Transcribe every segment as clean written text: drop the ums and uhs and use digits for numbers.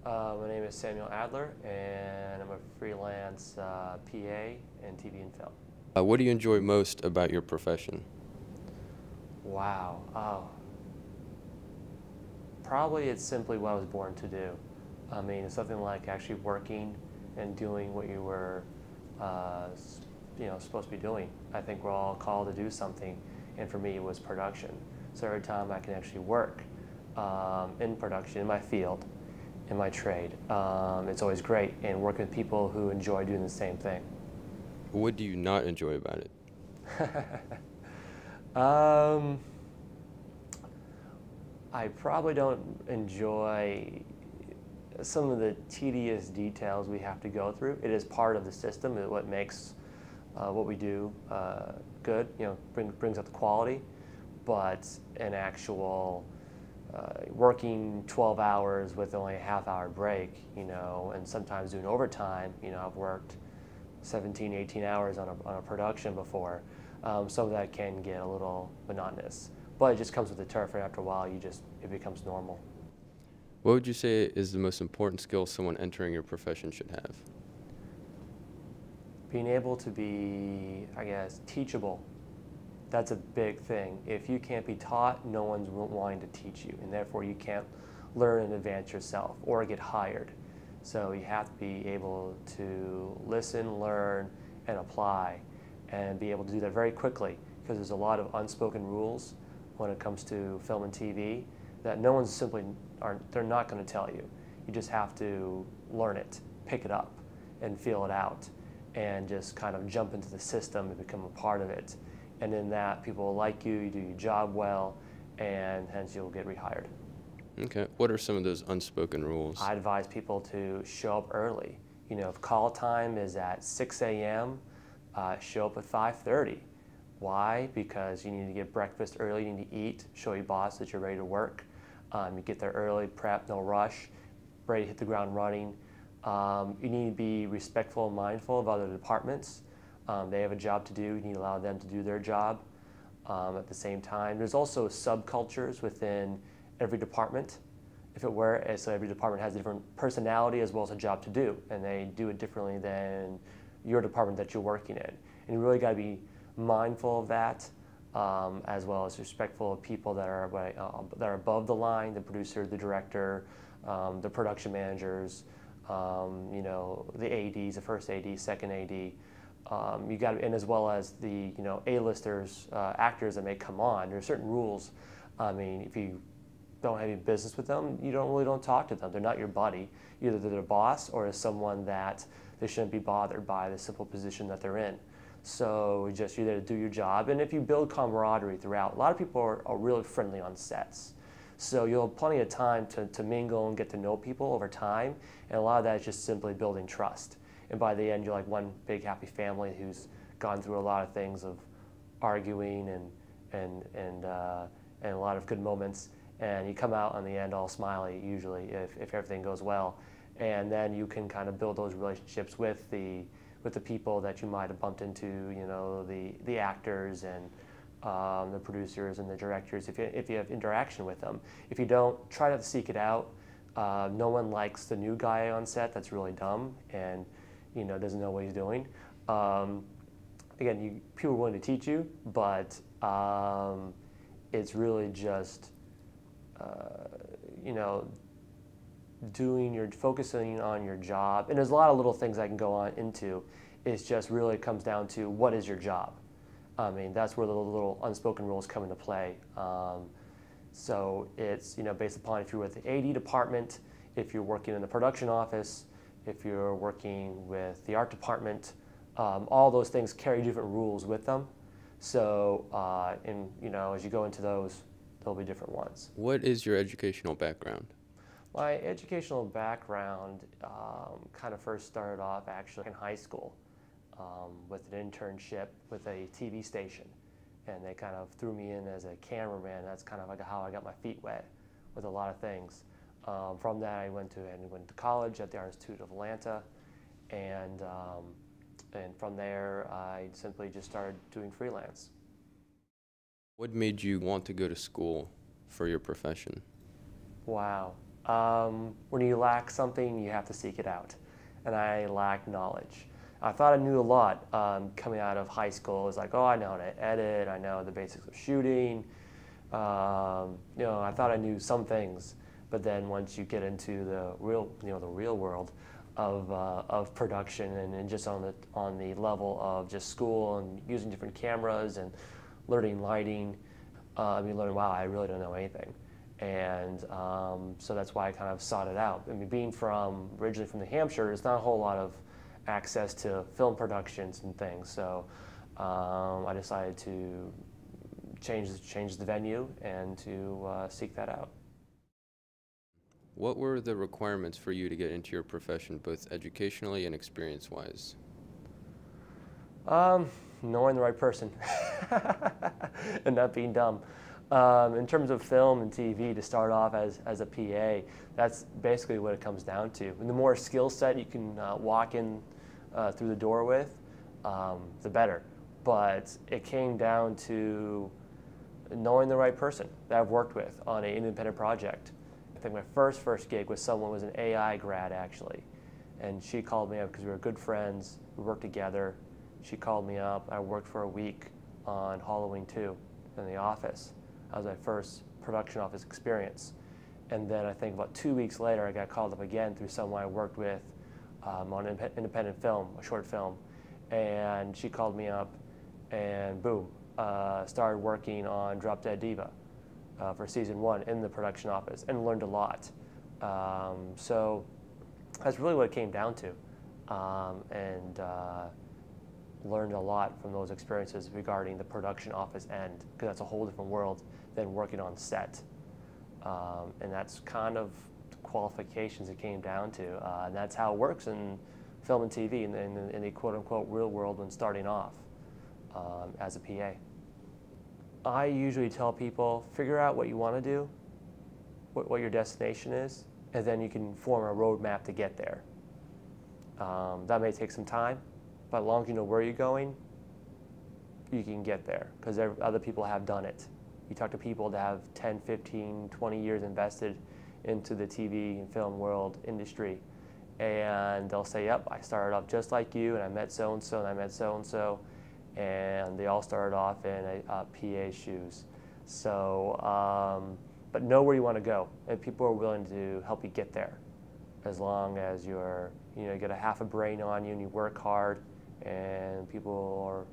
My name is Samuel Adler, and I'm a freelance PA in TV and film. What do you enjoy most about your profession? Wow. Oh, probably it's simply what I was born to do. I mean, it's something like actually working and doing what you were, supposed to be doing. I think we're all called to do something, and for me, it was production. So every time I can actually work in production, in my field, in my trade, it's always great. And working with people who enjoy doing the same thing. What do you not enjoy about it? I probably don't enjoy some of the tedious details we have to go through. It is part of the system. It's what makes what we do good. Brings up the quality. But an actual working 12 hours with only a half-hour break, and sometimes doing overtime. I've worked 17, 18 hours on a production before. Some of that can get a little monotonous, but it just comes with the turf, and after a while, it becomes normal. What would you say is the most important skill someone entering your profession should have? Being able to be, I guess, teachable. That's a big thing. If you can't be taught, no one's wanting to teach you, and therefore you can't learn and advance yourself or get hired. So you have to be able to listen, learn, and apply, and be able to do that very quickly, because there's a lot of unspoken rules when it comes to film and TV that no one's they're not going to tell you. You just have to learn it, pick it up, and feel it out, and just kind of jump into the system and become a part of it. And in that, people will like you, you do your job well, and hence you'll get rehired. Okay. What are some of those unspoken rules? I advise people to show up early. If call time is at 6 a.m., show up at 5:30. Why? Because you need to get breakfast early, you need to eat, show your boss that you're ready to work. You get there early, prep, no rush, ready to hit the ground running. You need to be respectful and mindful of other departments. They have a job to do. You need to allow them to do their job at the same time. There's also subcultures within every department, so every department has a different personality as well as a job to do, and they do it differently than your department that you're working in. And you really got to be mindful of that, as well as respectful of people that are above the line, the producer, the director, the production managers, the ADs, the first AD, second AD. And as well as the A-listers, actors that may come on. There are certain rules. I mean, if you don't have any business with them, you don't talk to them. They're not your buddy. Either they're their boss or someone that they shouldn't be bothered by the simple position that they're in. So you're there to do your job. And if you build camaraderie throughout, a lot of people are really friendly on sets. So you'll have plenty of time to mingle and get to know people over time. And a lot of that is just simply building trust. And by the end, you're like one big happy family who's gone through a lot of things of arguing and a lot of good moments. And you come out on the end all smiley, usually, if everything goes well. And then you can kind of build those relationships with the people that you might have bumped into, the actors and the producers and the directors, if you have interaction with them. If you don't, try not to seek it out. No one likes the new guy on set that's really dumb and doesn't know what he's doing. Again, people are willing to teach you, but it's really just focusing on your job. And there's a lot of little things I can go on into. It's just really comes down to what is your job. I mean, that's where the little unspoken rules come into play. So it's based upon if you're with the AD department, if you're working in the production office, if you're working with the art department, all those things carry different rules with them. So, as you go into those, there'll be different ones. What is your educational background? My educational background kind of first started off actually in high school with an internship with a TV station. And they kind of threw me in as a cameraman. That's kind of like how I got my feet wet with a lot of things. From that, I went to college at the Art Institute of Atlanta, and from there, I simply just started doing freelance. What made you want to go to school for your profession? Wow. When you lack something, you have to seek it out. And I lacked knowledge. I thought I knew a lot coming out of high school. It was like, oh, I know how to edit, I know the basics of shooting. I thought I knew some things, but then once you get into the real world of production and just on the level of just school and using different cameras and learning lighting, you learn, wow, I really don't know anything. And so that's why I kind of sought it out. I mean, being originally from New Hampshire, there's not a whole lot of access to film productions and things. So I decided to change the venue and to seek that out. What were the requirements for you to get into your profession, both educationally and experience-wise? Knowing the right person and not being dumb. In terms of film and TV, to start off as a PA, that's basically what it comes down to. And the more skill set you can walk in through the door with, the better. But it came down to knowing the right person that I've worked with on an independent project. I think my first gig was someone who was an AI grad, actually. And she called me up because we were good friends, we worked together. She called me up, I worked for a week on Halloween 2 in the office. That was my first production office experience. And then I think about 2 weeks later, I got called up again through someone I worked with on an independent film, a short film. And she called me up and boom, started working on Drop Dead Diva for season 1 in the production office and learned a lot. So that's really what it came down to. And learned a lot from those experiences regarding the production office end, because that's a whole different world than working on set. And that's kind of the qualifications it came down to. And that's how it works in film and TV in the quote-unquote real world when starting off as a PA. I usually tell people, figure out what you want to do, what your destination is, and then you can form a roadmap to get there. That may take some time, but as long as you know where you're going, you can get there, because other people have done it. You talk to people that have 10, 15, 20 years invested into the TV and film world industry, and they'll say, yep, I started off just like you, and I met so-and-so, and I met so-and-so, and they all started off in a PA shoes. So, but know where you want to go, and people are willing to help you get there, as long as you get a half a brain on you and you work hard, and people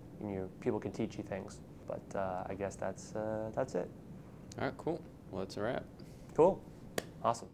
can teach you things. But I guess that's it. All right, cool. Well, that's a wrap. Cool. Awesome.